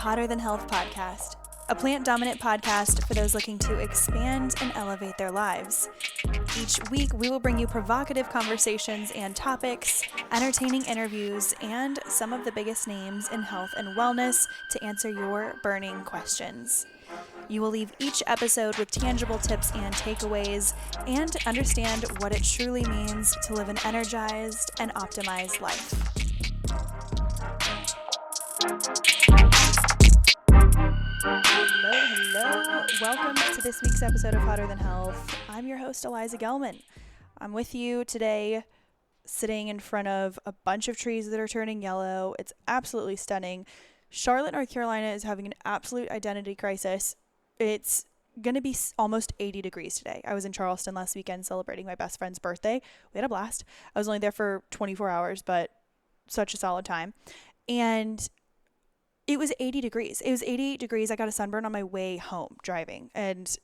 Hotter Than Health podcast, a plant-dominant podcast for those looking to expand and elevate their lives. Each week, we will bring you provocative conversations and topics, entertaining interviews, and some of the biggest names in health and wellness to answer your burning questions. You will leave each episode with tangible tips and takeaways and understand what it truly means to live an energized and optimized life. Hello. Welcome to this week's episode of Hotter Than Health. I'm your host, Eliza Gelman. I'm with you today, sitting in front of a bunch of trees that are turning yellow. It's absolutely stunning. Charlotte, North Carolina is having an absolute identity crisis. It's going to be almost 80 degrees today. I was in Charleston last weekend celebrating my best friend's birthday. We had a blast. I was only there for 24 hours, but such a solid time. And it was 80 degrees. It was 88 degrees. I got a sunburn on my way home driving. And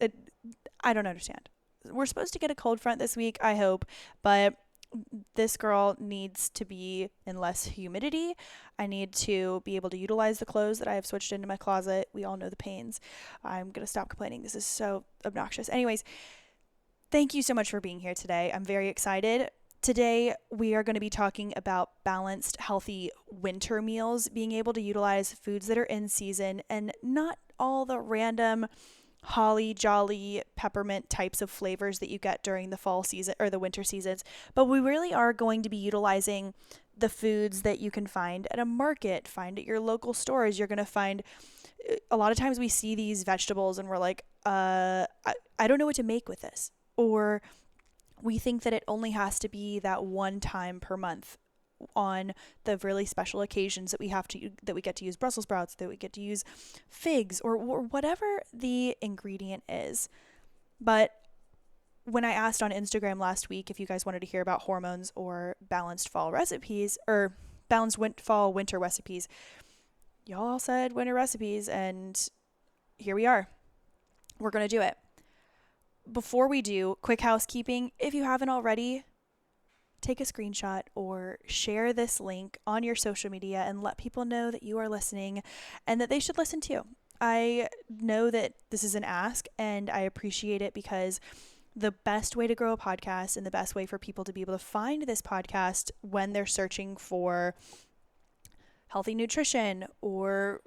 I don't understand. We're supposed to get a cold front this week, I hope. But this girl needs to be in less humidity. I need to be able to utilize the clothes that I have switched into my closet. We all know the pains. I'm going to stop complaining. This is so obnoxious. Anyways, thank you so much for being here today. I'm very excited. Today, we are going to be talking about balanced, healthy winter meals, being able to utilize foods that are in season and not all the random holly, jolly, peppermint types of flavors that you get during the fall season or the winter seasons. But we really are going to be utilizing the foods that you can find at a market, find at your local stores. You're going to find a lot of times we see these vegetables and we're like, I don't know what to make with this. Or we think that it only has to be that one time per month on the really special occasions that we get to use Brussels sprouts, that we get to use figs or whatever the ingredient is. But when I asked on Instagram last week if you guys wanted to hear about hormones or balanced fall recipes or balanced fall winter recipes, y'all all said winter recipes, and here we are. We're going to do it. Before we do, quick housekeeping. If you haven't already, take a screenshot or share this link on your social media and let people know that you are listening and that they should listen too. I know that this is an ask and I appreciate it because the best way to grow a podcast and the best way for people to be able to find this podcast when they're searching for healthy nutrition or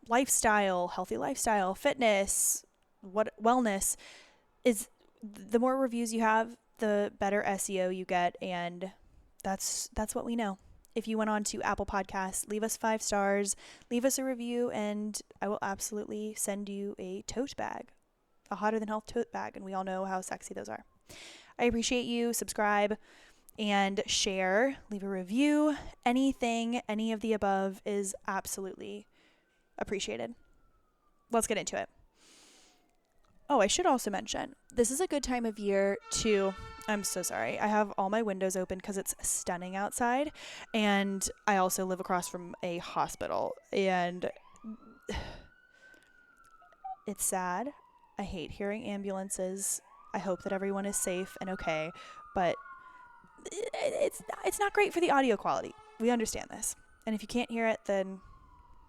healthy lifestyle, fitness, wellness, is the more reviews you have, the better SEO you get, and that's what we know. If you went on to Apple Podcasts, leave us 5 stars, leave us a review, and I will absolutely send you a tote bag, a Hotter Than Health tote bag, and we all know how sexy those are. I appreciate you. Subscribe and share, leave a review. Any of the above is absolutely appreciated. Let's get into it. Oh, I should also mention, this is a good time of year to, I'm so sorry, I have all my windows open because it's stunning outside, and I also live across from a hospital, and it's sad. I hate hearing ambulances. I hope that everyone is safe and okay, but it's not great for the audio quality. We understand this, and if you can't hear it, then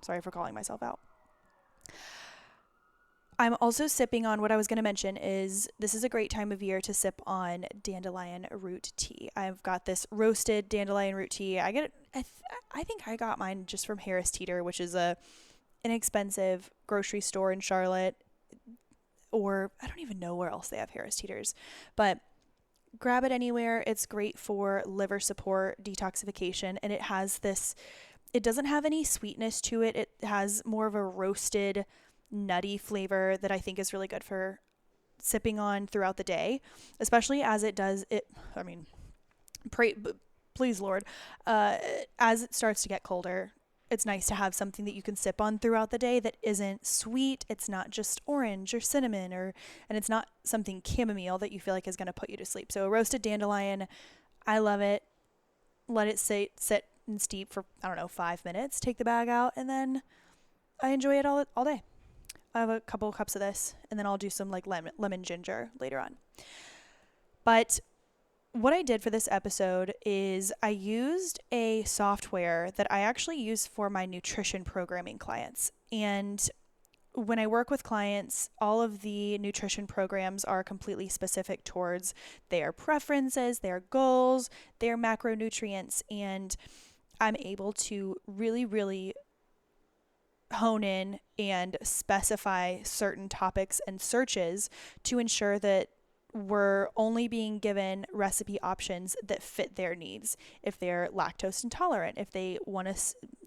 sorry for calling myself out. I'm also sipping on, what I was going to mention is this is a great time of year to sip on dandelion root tea. I've got this roasted dandelion root tea. I think I got mine just from Harris Teeter, which is a inexpensive grocery store in Charlotte, or I don't even know where else they have Harris Teeters, but grab it anywhere. It's great for liver support, detoxification, and it doesn't have any sweetness to it. It has more of a roasted, nutty flavor that I think is really good for sipping on throughout the day, especially as it does it. I mean, please Lord, as it starts to get colder, it's nice to have something that you can sip on throughout the day that isn't sweet. It's not just orange or cinnamon and it's not something chamomile that you feel like is going to put you to sleep. So a roasted dandelion, I love it. Let it sit and steep for, 5 minutes, take the bag out, and then I enjoy it all day. I have a couple cups of this, and then I'll do some lemon ginger later on. But what I did for this episode is I used a software that I actually use for my nutrition programming clients. And when I work with clients, all of the nutrition programs are completely specific towards their preferences, their goals, their macronutrients, and I'm able to really, really hone in and specify certain topics and searches to ensure that we're only being given recipe options that fit their needs. If they're lactose intolerant, if they want to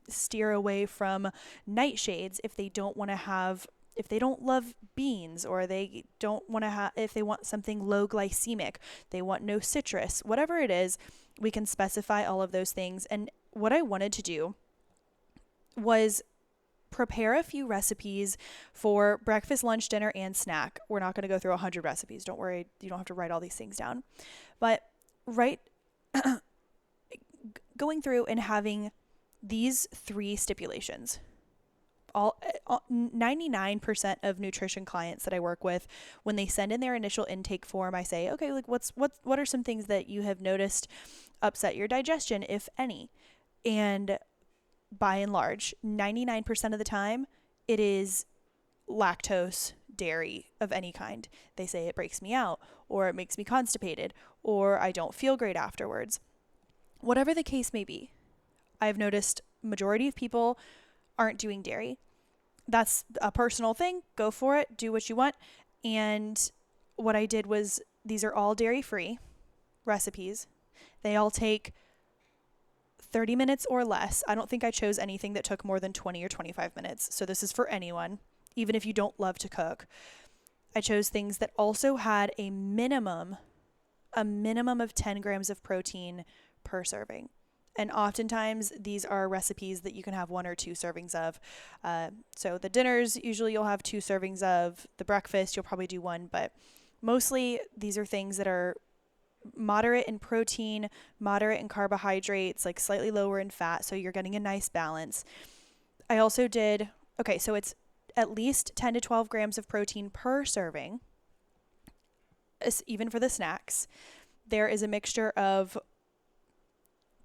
steer away from nightshades, if they don't want to have, if they don't love beans, or they don't want to have, if they want something low glycemic, they want no citrus, whatever it is, we can specify all of those things. And what I wanted to do was prepare a few recipes for breakfast, lunch, dinner, and snack. We're not going to go through 100 recipes. Don't worry. You don't have to write all these things down. But going through and having these 3 stipulations. 99% of nutrition clients that I work with, when they send in their initial intake form, I say, okay, like what are some things that you have noticed upset your digestion, if any? And by and large, 99% of the time, it is lactose, dairy of any kind. They say it breaks me out, or it makes me constipated, or I don't feel great afterwards. Whatever the case may be, I've noticed majority of people aren't doing dairy. That's a personal thing. Go for it. Do what you want. And what I did was, these are all dairy-free recipes. They all take 30 minutes or less. I don't think I chose anything that took more than 20 or 25 minutes. So this is for anyone, even if you don't love to cook. I chose things that also had a minimum of 10 grams of protein per serving. And oftentimes these are recipes that you can have 1 or 2 servings of. So the dinners, usually you'll have 2 servings of. The breakfast, you'll probably do 1, but mostly these are things that are moderate in protein, moderate in carbohydrates, like slightly lower in fat, so you're getting a nice balance. I also did, so it's at least 10 to 12 grams of protein per serving, even for the snacks. There is a mixture of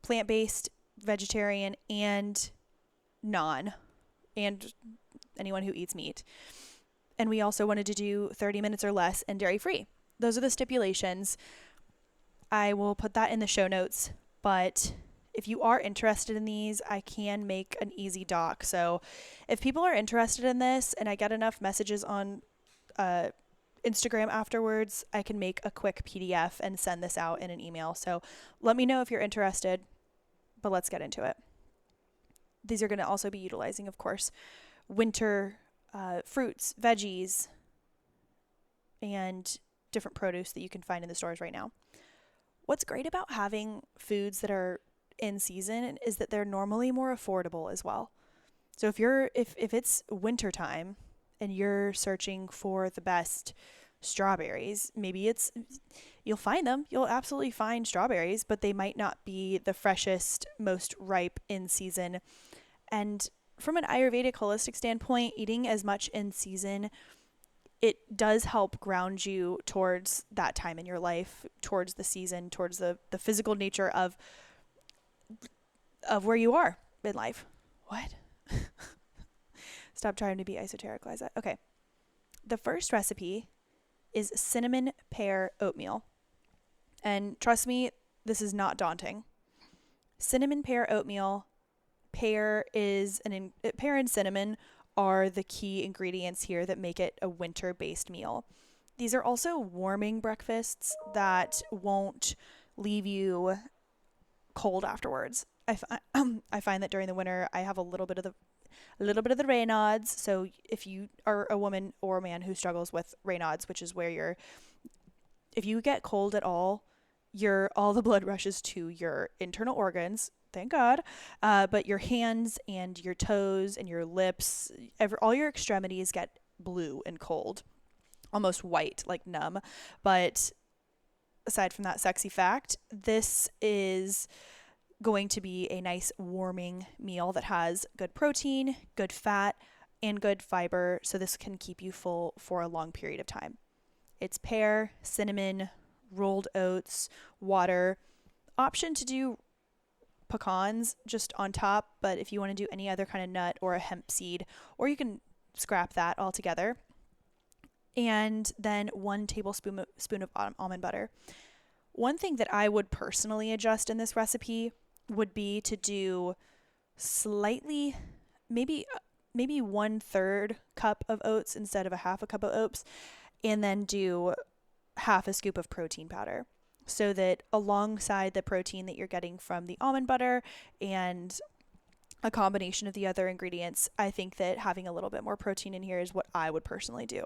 plant-based, vegetarian, and non, and anyone who eats meat. And we also wanted to do 30 minutes or less and dairy-free. Those are the stipulations. I will put that in the show notes, but if you are interested in these, I can make an easy doc. So if people are interested in this and I get enough messages on Instagram afterwards, I can make a quick PDF and send this out in an email. So let me know if you're interested, but let's get into it. These are going to also be utilizing, of course, winter fruits, veggies, and different produce that you can find in the stores right now. What's great about having foods that are in season is that they're normally more affordable as well. So if it's winter time and you're searching for the best strawberries, you'll find them. You'll absolutely find strawberries, but they might not be the freshest, most ripe in season. And from an Ayurvedic holistic standpoint, eating as much in season, it does help ground you towards that time in your life, towards the season, towards the physical nature of where you are in life. What? Stop trying to be esoteric, Liza. Okay. The first recipe is cinnamon pear oatmeal. And trust me, this is not daunting. Cinnamon pear oatmeal. Pear and cinnamon are the key ingredients here that make it a winter-based meal. These are also warming breakfasts that won't leave you cold afterwards. I find that during the winter I have a little bit of the Raynaud's. So if you are a woman or a man who struggles with Raynaud's, which is where if you get cold at all, all the blood rushes to your internal organs. Thank God. But your hands and your toes and your lips, all your extremities get blue and cold, almost white, like numb. But aside from that sexy fact, this is going to be a nice warming meal that has good protein, good fat, and good fiber. So this can keep you full for a long period of time. It's pear, cinnamon, rolled oats, water. Option to do pecans just on top, but if you want to do any other kind of nut or a hemp seed, or you can scrap that altogether. And then 1 tablespoon of almond butter. One thing that I would personally adjust in this recipe would be to do slightly, maybe 1/3 cup of oats instead of a half a cup of oats, and then do half a scoop of protein powder, so that alongside the protein that you're getting from the almond butter and a combination of the other ingredients, I think that having a little bit more protein in here is what I would personally do.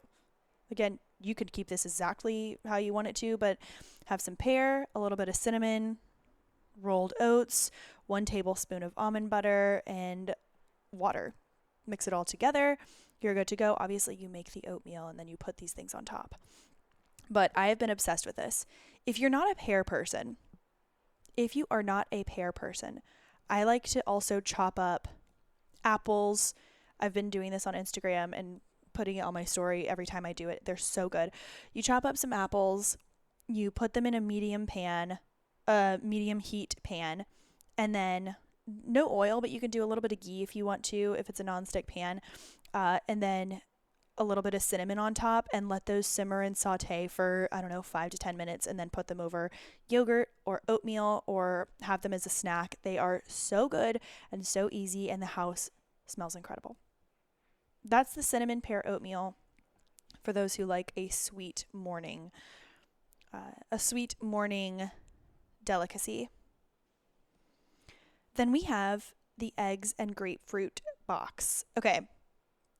Again, you could keep this exactly how you want it to, but have some pear, a little bit of cinnamon, rolled oats, 1 tablespoon of almond butter, and water. Mix it all together. You're good to go. Obviously, you make the oatmeal and then you put these things on top. But I have been obsessed with this. If you're not a pear person, I like to also chop up apples. I've been doing this on Instagram and putting it on my story every time I do it. They're so good. You chop up some apples, you put them in a medium heat pan, and then no oil, but you can do a little bit of ghee if you want to, if it's a nonstick pan, and then a little bit of cinnamon on top, and let those simmer and saute for, 5 to 10 minutes, and then put them over yogurt or oatmeal or have them as a snack. They are so good and so easy, and the house smells incredible. That's the cinnamon pear oatmeal for those who like a sweet morning delicacy. Then we have the eggs and grapefruit box. Okay,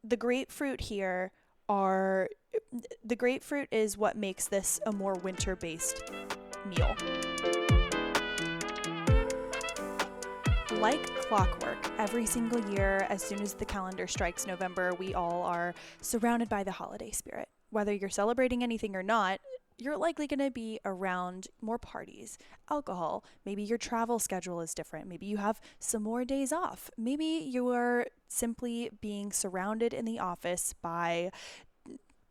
the grapefruit is what makes this a more winter-based meal. Like clockwork, every single year, as soon as the calendar strikes November, we all are surrounded by the holiday spirit. Whether you're celebrating anything or not, you're likely going to be around more parties, alcohol. Maybe your travel schedule is different. Maybe you have some more days off. Maybe you are simply being surrounded in the office by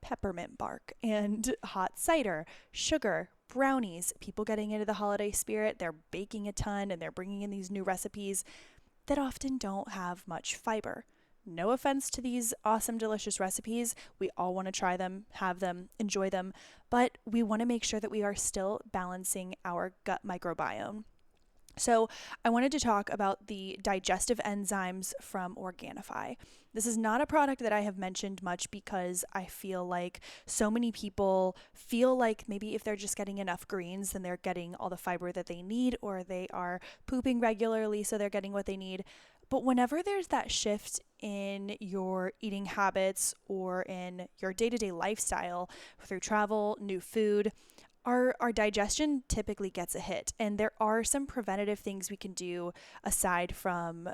peppermint bark and hot cider, sugar, brownies, people getting into the holiday spirit. They're baking a ton and they're bringing in these new recipes that often don't have much fiber. No offense to these awesome, delicious recipes. We all want to try them, have them, enjoy them, but we want to make sure that we are still balancing our gut microbiome. So I wanted to talk about the digestive enzymes from Organifi. This is not a product that I have mentioned much because I feel like so many people feel like maybe if they're just getting enough greens, then they're getting all the fiber that they need, or they are pooping regularly, so they're getting what they need. But whenever there's that shift in your eating habits or in your day-to-day lifestyle through travel, new food, our digestion typically gets a hit. And there are some preventative things we can do aside from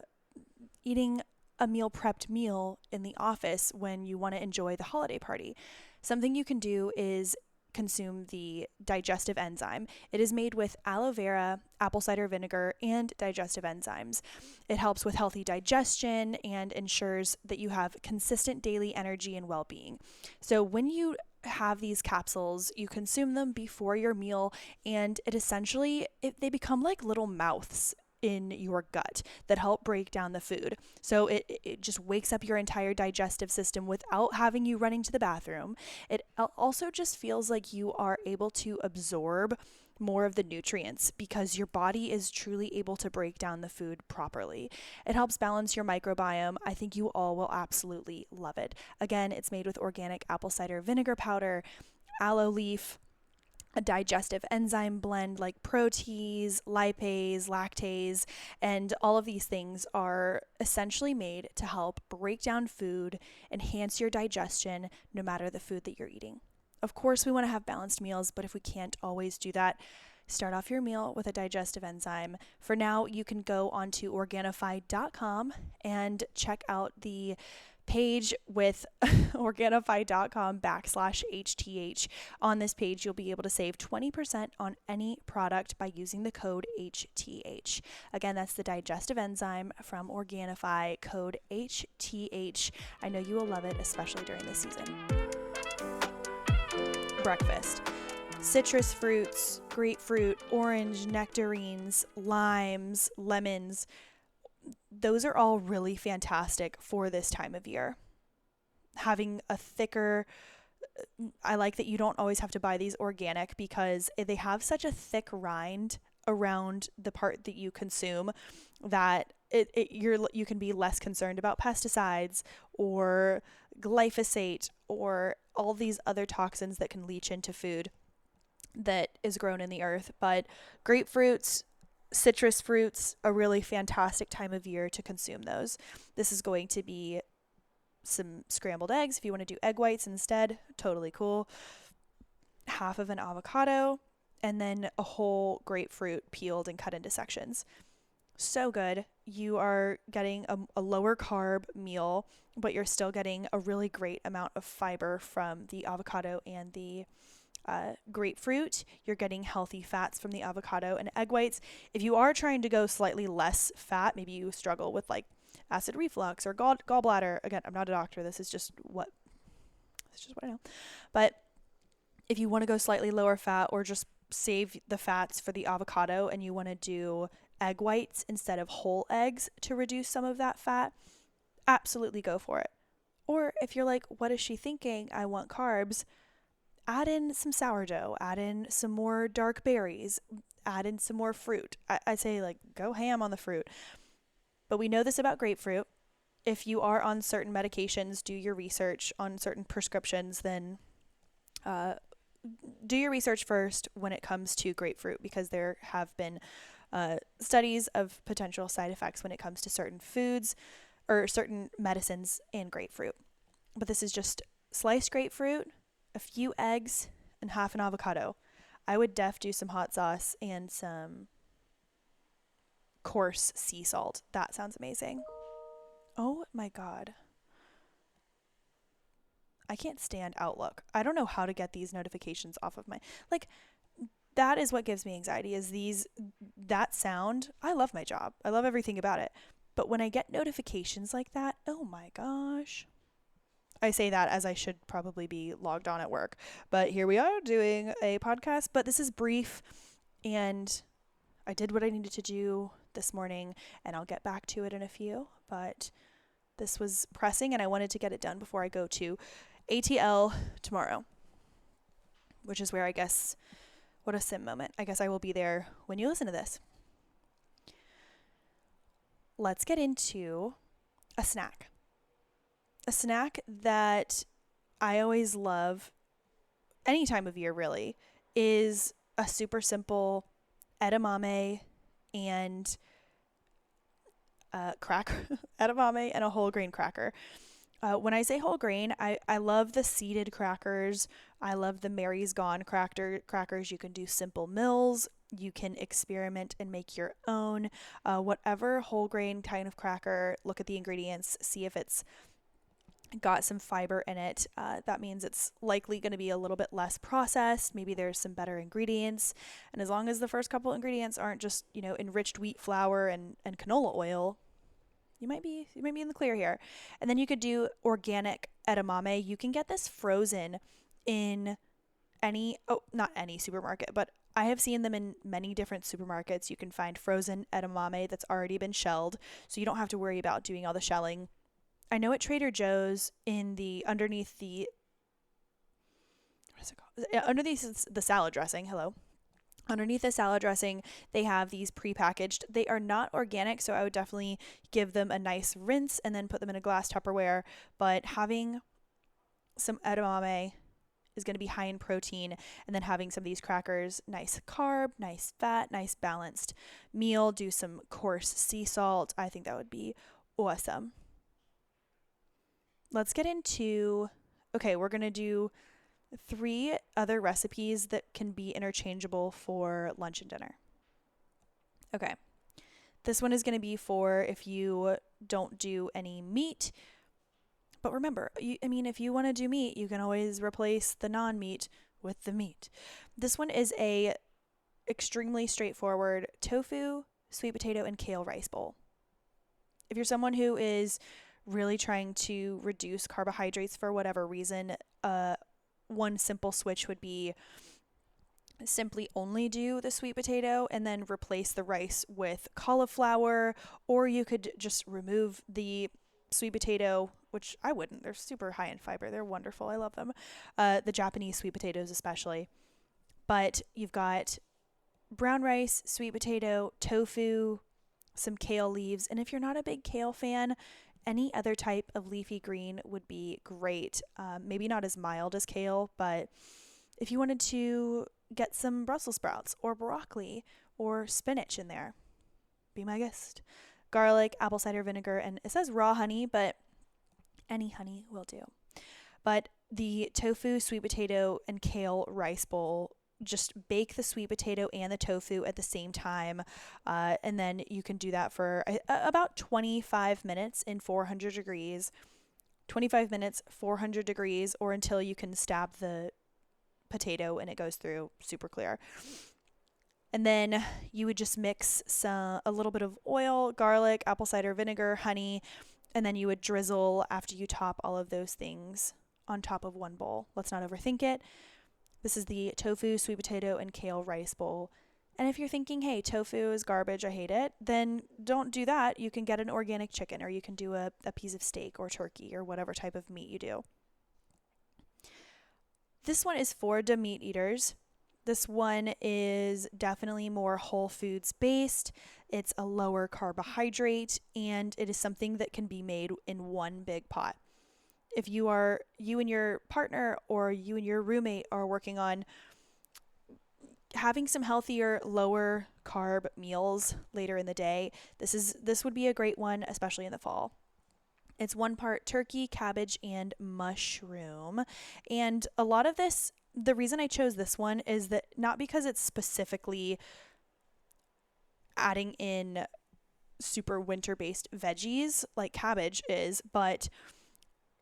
eating a meal prepped meal in the office when you want to enjoy the holiday party. Something you can do is consume the digestive enzyme. It is made with aloe vera, apple cider vinegar, and digestive enzymes. It helps with healthy digestion and ensures that you have consistent daily energy and well-being. So when you have these capsules, you consume them before your meal, and they become like little mouths in your gut that help break down the food. So it just wakes up your entire digestive system without having you running to the bathroom. It also just feels like you are able to absorb more of the nutrients because your body is truly able to break down the food properly. It helps balance your microbiome. I think you all will absolutely love it. Again, it's made with organic apple cider vinegar powder, aloe leaf, a digestive enzyme blend like protease, lipase, lactase, and all of these things are essentially made to help break down food, enhance your digestion, no matter the food that you're eating. Of course, we want to have balanced meals, but if we can't always do that, start off your meal with a digestive enzyme. For now, you can go onto Organifi.com and check out the page with Organifi.com/HTH. On this page, you'll be able to save 20% on any product by using the code HTH. Again, that's the digestive enzyme from Organifi, code HTH. I know you will love it, especially during this season. Breakfast. citrus fruits, grapefruit, orange, nectarines, limes, lemons. Those are all really fantastic for this time of year. Having a thicker, I like that you don't always have to buy these organic because they have such a thick rind around the part that you consume that you can be less concerned about pesticides or glyphosate or all these other toxins that can leach into food that is grown in the earth. But grapefruits, citrus fruits, a really fantastic time of year to consume those. This is going to be some scrambled eggs. If you want to do egg whites instead, totally cool. Half of an avocado, and then a whole grapefruit peeled and cut into sections. So good. You are getting a lower carb meal, but you're still getting a really great amount of fiber from the avocado and the grapefruit. You're getting healthy fats from the avocado and egg whites. If you are trying to go slightly less fat, maybe you struggle with like acid reflux or gallbladder. Again, I'm not a doctor. This is just what I know. But if you want to go slightly lower fat or just save the fats for the avocado and you want to do egg whites instead of whole eggs to reduce some of that fat, absolutely go for it. Or if you're like, what is she thinking? I want carbs. Add in some sourdough, add in some more dark berries, add in some more fruit. I say like go ham on the fruit. But we know this about grapefruit. If you are on certain medications, do your research on certain prescriptions, then do your research first when it comes to grapefruit, because there have been studies of potential side effects when it comes to certain foods or certain medicines in grapefruit. But this is just sliced grapefruit, a few eggs, and half an avocado. I would do some hot sauce and some coarse sea salt. That sounds amazing. Oh my God. I can't stand Outlook. I don't know how to get these notifications off of my, that is what gives me anxiety, is that sound. I love my job. I love everything about it. But when I get notifications like that, oh my gosh. I say that as I should probably be logged on at work. But here we are doing a podcast. But this is brief, and I did what I needed to do this morning, and I'll get back to it in a few. But this was pressing, and I wanted to get it done before I go to ATL tomorrow, which is where I guess, what a sim moment. I guess I will be there when you listen to this. Let's get into a snack. A snack that I always love any time of year really is a super simple edamame and cracker, edamame and a whole grain cracker. When I say whole grain, I love the seeded crackers. I love the Mary's Gone crackers. You can do Simple Mills. You can experiment and make your own. Whatever whole grain kind of cracker, look at the ingredients, see if it's got some fiber in it. That means it's likely going to be a little bit less processed. Maybe there's some better ingredients. And as long as the first couple ingredients aren't just, enriched wheat flour and canola oil, you might be in the clear here. And then you could do organic edamame. You can get this frozen in not any supermarket, but I have seen them in many different supermarkets. You can find frozen edamame that's already been shelled, so you don't have to worry about doing all the shelling. I know at Trader Joe's underneath the salad dressing, underneath the salad dressing, they have these prepackaged. They are not organic, so I would definitely give them a nice rinse and then put them in a glass Tupperware. But having some edamame is going to be high in protein, and then having some of these crackers, nice carb, nice fat, nice balanced meal. Do some coarse sea salt. I think that would be awesome. Let's get into, we're going to do 3 other recipes that can be interchangeable for lunch and dinner. Okay. This one is going to be for if you don't do any meat. But remember, if you want to do meat, you can always replace the non-meat with the meat. This one is a extremely straightforward tofu, sweet potato, and kale rice bowl. If you're someone who is really trying to reduce carbohydrates for whatever reason, one simple switch would be simply only do the sweet potato and then replace the rice with cauliflower, or you could just remove the sweet potato, which I wouldn't. They're super high in fiber. They're wonderful. I love them. The Japanese sweet potatoes, especially. But you've got brown rice, sweet potato, tofu, some kale leaves. And if you're not a big kale fan, any other type of leafy green would be great. Maybe not as mild as kale, but if you wanted to get some Brussels sprouts or broccoli or spinach in there, be my guest. Garlic, apple cider vinegar, and it says raw honey, but any honey will do. But the tofu, sweet potato, and kale rice bowl, just bake the sweet potato and the tofu at the same time. And then you can do that for about 25 minutes in 400 degrees. 25 minutes, 400 degrees, or until you can stab the potato and it goes through super clear. And then you would just mix a little bit of oil, garlic, apple cider vinegar, honey, and then you would drizzle after you top all of those things on top of one bowl. Let's not overthink it. This is the tofu, sweet potato, and kale rice bowl. And if you're thinking, hey, tofu is garbage, I hate it, then don't do that. You can get an organic chicken, or you can do a piece of steak or turkey or whatever type of meat you do. This one is for the meat eaters. This one is definitely more whole foods based. It's a lower carbohydrate, and it is something that can be made in one big pot. If you and your partner or you and your roommate are working on having some healthier, lower carb meals later in the day, this would be a great one, especially in the fall. It's 1 part turkey, cabbage, and mushroom. And a lot of this, the reason I chose this one is that not because it's specifically adding in super winter-based veggies like cabbage is, but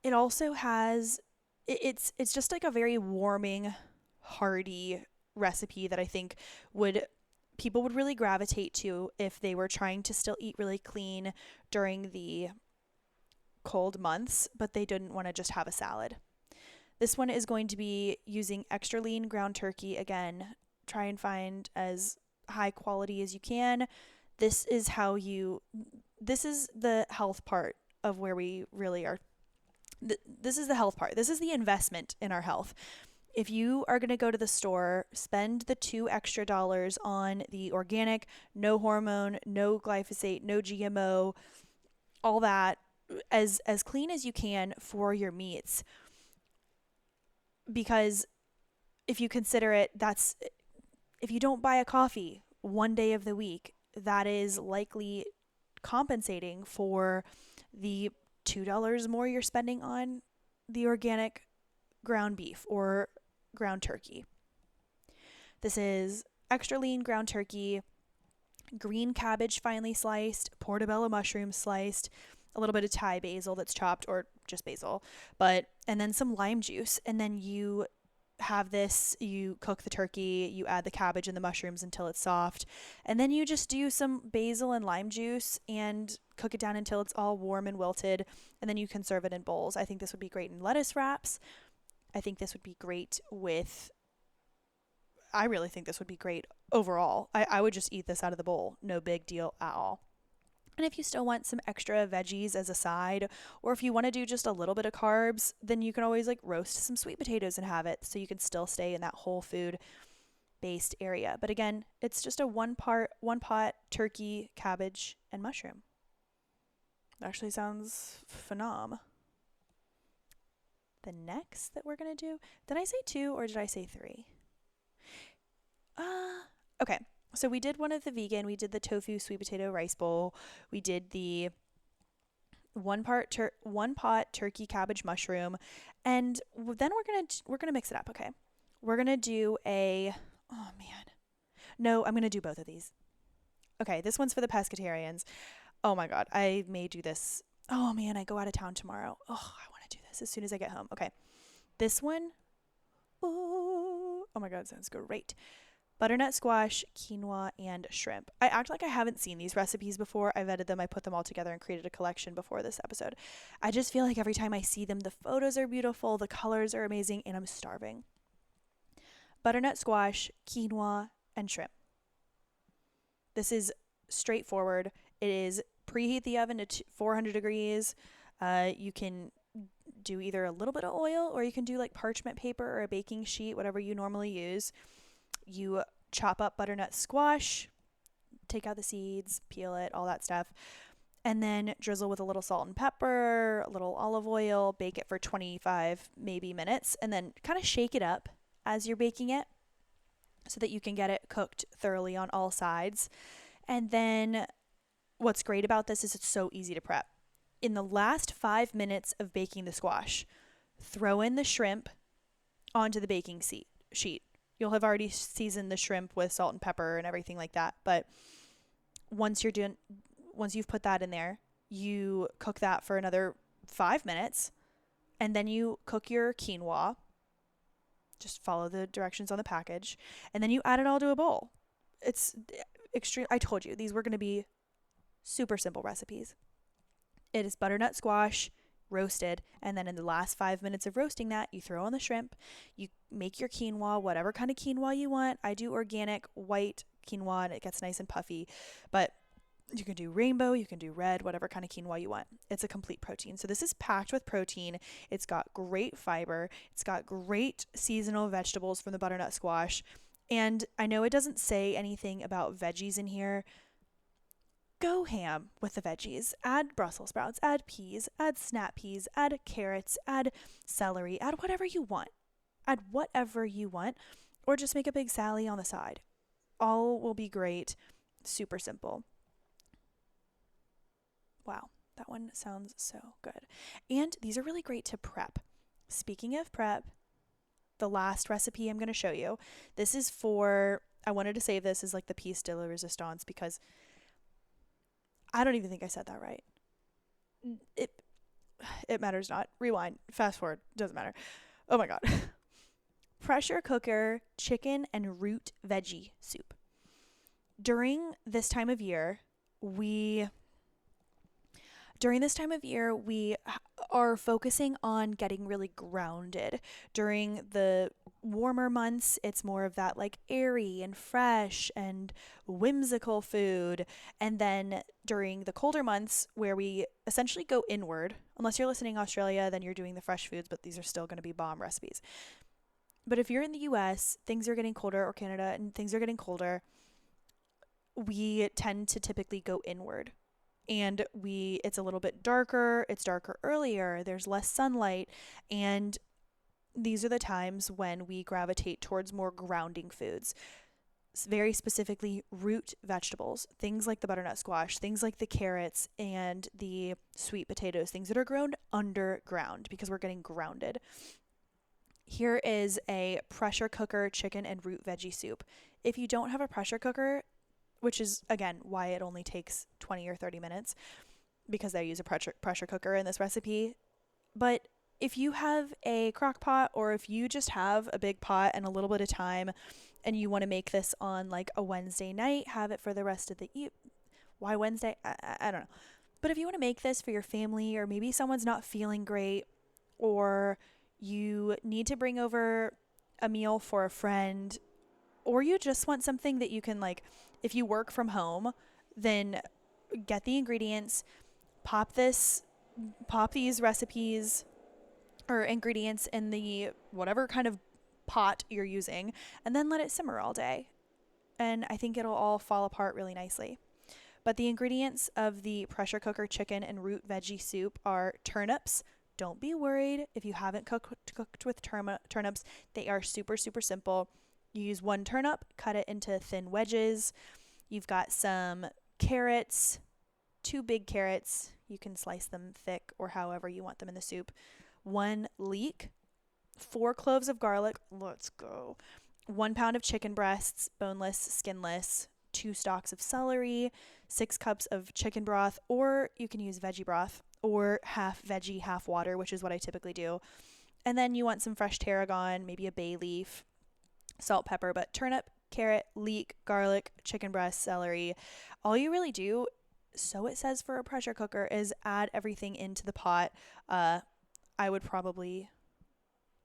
it also has, it's just like a very warming, hearty recipe that I think people would really gravitate to if they were trying to still eat really clean during the cold months, but they didn't want to just have a salad. This one is going to be using extra lean ground turkey. Again, try and find as high quality as you can. This is the health part of where we really are. This is the health part. This is the investment in our health. If you are going to go to the store, spend the $2 extra on the organic, no hormone, no glyphosate, no GMO, all that, as clean as you can for your meats. Because if you consider it, if you don't buy a coffee one day of the week, that is likely compensating for the $2 more you're spending on the organic ground beef or ground turkey. This is extra lean ground turkey, green cabbage finely sliced, portobello mushrooms sliced, a little bit of Thai basil that's chopped, or just basil, and then some lime juice. And then you have this, you cook the turkey, you add the cabbage and the mushrooms until it's soft, and then you just do some basil and lime juice and cook it down until it's all warm and wilted, and then you can serve it in bowls. I think this would be great in lettuce wraps. I think this would be great I really think this would be great overall. I would just eat this out of the bowl. No big deal at all. And if you still want some extra veggies as a side, or if you want to do just a little bit of carbs, then you can always roast some sweet potatoes and have it, so you can still stay in that whole food based area. But again, it's just a one pot turkey, cabbage, and mushroom. Actually sounds phenom. The next that we're going to do, did I say 2 or did I say 3? Okay. So we did one of the vegan, we did the tofu sweet potato rice bowl, we did the 1 pot turkey, cabbage, mushroom, and then we're gonna mix it up. Okay, we're gonna do I'm gonna do both of these. Okay, this one's for the pescatarians. Oh my god, I may do this. Oh man, I go out of town tomorrow. Oh, I want to do this as soon as I get home. Okay, this one. Oh my god, sounds great. Butternut squash, quinoa, and shrimp. I act like I haven't seen these recipes before. I vetted them, I put them all together and created a collection before this episode. I just feel like every time I see them, the photos are beautiful, the colors are amazing, and I'm starving. butternut squash, quinoa, and shrimp. This is straightforward. It is preheat the oven to 400 degrees. You can do either a little bit of oil or you can do like parchment paper or a baking sheet, whatever you normally use. You chop up butternut squash, take out the seeds, peel it, all that stuff, and then drizzle with a little salt and pepper, a little olive oil, bake it for 25 maybe minutes, and then kind of shake it up as you're baking it so that you can get it cooked thoroughly on all sides. And then what's great about this is it's so easy to prep. In the last 5 minutes of baking the squash, throw in the shrimp onto the baking sheet. You'll have already seasoned the shrimp with salt and pepper and everything like that. But once you've put that in there, you cook that for another 5 minutes, and then you cook your quinoa. Just follow the directions on the package, and then you add it all to a bowl. It's extreme. I told you these were going to be super simple recipes. It is butternut squash roasted, and then in the last 5 minutes of roasting that, you throw on the shrimp. You make your quinoa, whatever kind of quinoa you want. I do organic white quinoa, and it gets nice and puffy, but you can do rainbow, you can do red, whatever kind of quinoa you want. It's a complete protein. So this is packed with protein. It's got great fiber. It's got great seasonal vegetables from the butternut squash. And I know it doesn't say anything about veggies in here. Go ham with the veggies. Add Brussels sprouts, add peas, add snap peas, add carrots, add celery, add whatever you want. Add whatever you want, or just make a big Sally on the side. All will be great. Super simple. Wow, that one sounds so good. And these are really great to prep. Speaking of prep, the last recipe I'm going to show you, this is for, I wanted to save this as like the piece de la resistance because I don't even think I said that right. It matters not. Rewind, fast forward, doesn't matter. Oh my God. Pressure cooker chicken and root veggie soup. During this time of year, we are focusing on getting really grounded. During the warmer months, it's more of that like airy and fresh and whimsical food. And then during the colder months where we essentially go inward, unless you're listening Australia, then you're doing the fresh foods, but these are still going to be bomb recipes. But if you're in the US, things are getting colder, or Canada, and things are getting colder, we tend to typically go inward. And it's a little bit darker, it's darker earlier, there's less sunlight, and these are the times when we gravitate towards more grounding foods. Very specifically, root vegetables, things like the butternut squash, things like the carrots and the sweet potatoes, things that are grown underground because we're getting grounded. Here is a pressure cooker chicken and root veggie soup. If you don't have a pressure cooker, which is, again, why it only takes 20 or 30 minutes, because I use a pressure cooker in this recipe. But if you have a crock pot, or if you just have a big pot and a little bit of time, and you want to make this on like a Wednesday night, have it for the rest of the why Wednesday? I don't know. But if you want to make this for your family, or maybe someone's not feeling great, or you need to bring over a meal for a friend, or you just want something that you can, like, if you work from home, then get the ingredients, pop these recipes or ingredients in the whatever kind of pot you're using, and then let it simmer all day. And I think it'll all fall apart really nicely. But the ingredients of the pressure cooker chicken and root veggie soup are turnips. Don't be worried if you haven't cooked with turnips. They are super, super simple. You use one turnip, cut it into thin wedges. You've got some carrots, 2 big carrots. You can slice them thick or however you want them in the soup. 1 leek, 4 cloves of garlic. Let's go. 1 pound of chicken breasts, boneless, skinless. 2 stalks of celery, 6 cups of chicken broth, or you can use veggie broth, or half veggie, half water, which is what I typically do. And then you want some fresh tarragon, maybe a bay leaf, salt, pepper, but turnip, carrot, leek, garlic, chicken breast, celery. All you really do, so it says for a pressure cooker, is add everything into the pot. I would probably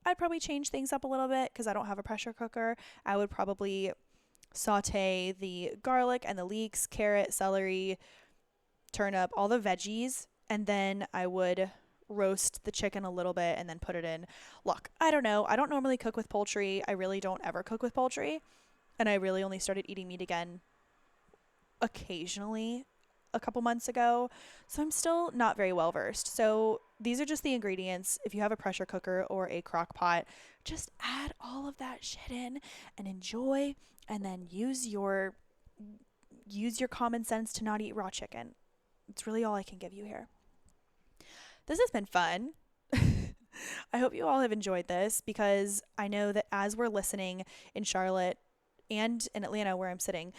I'd probably change things up a little bit because I don't have a pressure cooker. I would probably saute the garlic and the leeks, carrot, celery, turnip, all the veggies, and then I would roast the chicken a little bit and then put it in. Look, I don't know. I don't normally cook with poultry. I really don't ever cook with poultry. And I really only started eating meat again occasionally a couple months ago. So I'm still not very well versed. So these are just the ingredients. If you have a pressure cooker or a crock pot, just add all of that shit in and enjoy, and then use your common sense to not eat raw chicken. It's really all I can give you here. This has been fun. I hope you all have enjoyed this, because I know that as we're listening in Charlotte and in Atlanta where I'm sitting,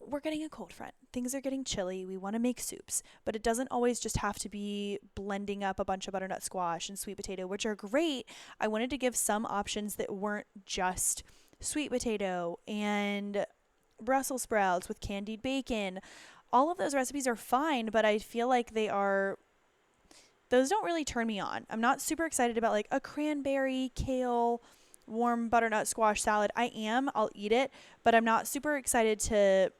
we're getting a cold front. Things are getting chilly. We want to make soups, but it doesn't always just have to be blending up a bunch of butternut squash and sweet potato, which are great. I wanted to give some options that weren't just sweet potato and Brussels sprouts with candied bacon. All of those recipes are fine, but I feel like those don't really turn me on. I'm not super excited about like a cranberry, kale, warm butternut squash salad. I'll eat it, but I'm not super excited to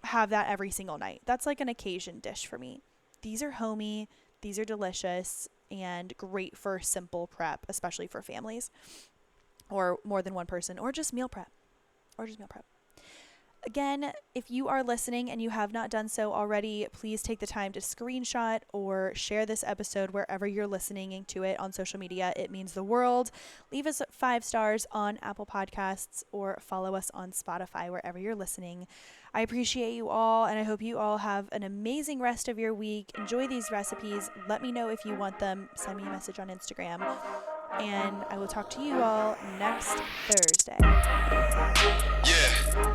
have that every single night. That's like an occasion dish for me. These are homey, these are delicious, and great for simple prep, especially for families or more than one person, or just meal prep. Again, if you are listening and you have not done so already, please take the time to screenshot or share this episode wherever you're listening to it on social media. It means the world. Leave us 5 stars on Apple Podcasts or follow us on Spotify wherever you're listening. I appreciate you all, and I hope you all have an amazing rest of your week. Enjoy these recipes. Let me know if you want them. Send me a message on Instagram. And I will talk to you all next Thursday. Yeah.